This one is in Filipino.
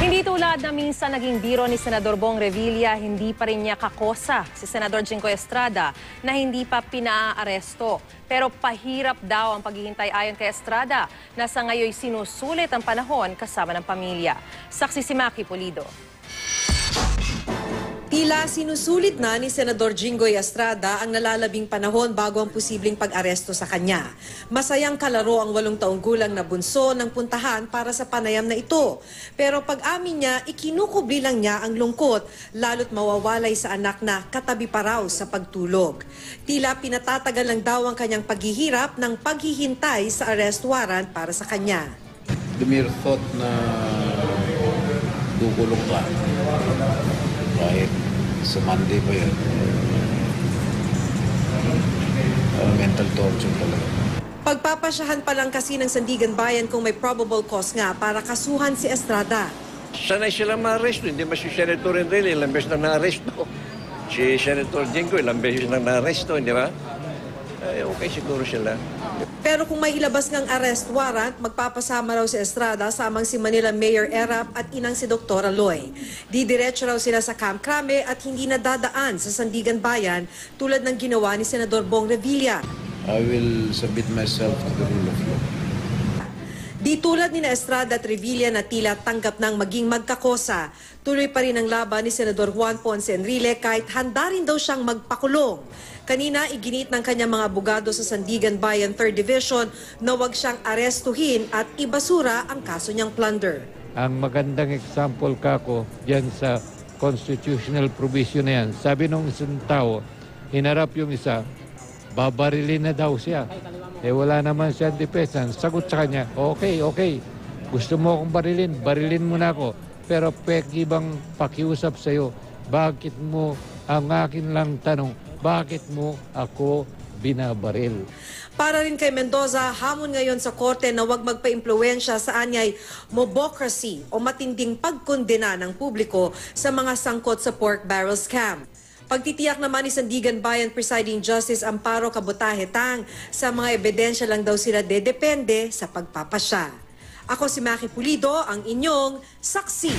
Hindi tulad na minsan naging biro ni Senador Bong Revilla, hindi pa rin niya kakosa si Senador Jinggoy Estrada na hindi pa pinaaresto. Pero pahirap daw ang paghihintay ayon kay Estrada na sa ngayoy sinusulit ang panahon kasama ng pamilya. Saksi si Maki Pulido. Tila sinusulit na ni Senador Jinggoy Estrada ang nalalabing panahon bago ang posibleng pag-aresto sa kanya. Masayang kalaro ang 8 taong gulang na bunso ng puntahan para sa panayam na ito. Pero pag-amin niya, ikinukubli lang niya ang lungkot, lalo't mawawalay sa anak na katabi pa raw sa pagtulog. Tila pinatatagal lang daw ang kanyang paghihirap ng paghihintay sa arrest warrant para sa kanya. The mere thought na gugulong ka, kahit sa Monday pa yun, mental torture talaga. Pagpapasyahan pa lang kasi ng Sandigan Bayan kung may probable cause nga para kasuhan si Estrada. Sanay silang ma-arresto, hindi ba si Senator Enrile, ilang beses na na-arresto. Si Senator Jinggoy, ilang beses na na-arresto, hindi ba? Okay siguro sila. Pero kung may ilabas ngang arrest warrant, magpapasama raw si Estrada samang si Manila Mayor Erap at inang si Dr. Aloy. Didiretso raw sila sa Camp Crame at hindi na dadaan sa Sandigan Bayan tulad ng ginawa ni Senador Bong Revilla. I will submit myself to the rule of law. Di tulad ni Estrada at Revilla na tila tanggap ng maging magkakosa, tuloy pa rin ang laban ni Senador Juan Ponce Enrile kahit handa rin daw siyang magpakulong. Kanina, iginit ng kanyang mga abogado sa Sandigan Bayan 3rd Division na huwag siyang arestuhin at ibasura ang kaso niyang plunder. Ang magandang example kako diyan sa constitutional provision na yan. Sabi nung isang tao, hinarap yung isa, babarilin na daw siya. Wala naman siyang depensa. Sagot sa kanya, okay. Gusto mo akong barilin mo na ako. Pero peki bang pakiusap sa'yo, bakit mo, ang akin lang tanong, bakit mo ako binabaril? Para rin kay Mendoza, hamon ngayon sa korte na huwag magpa-impluwensya sa anyay mobocracy o matinding pagkondena ng publiko sa mga sangkot sa pork barrel scam. Pagtitiyak naman ni Sandigan Bayan Presiding Justice Amparo Cabutahetang, sa mga ebidensya lang daw sila dedepende sa pagpapasya. Ako si Maki Pulido, ang inyong saksi.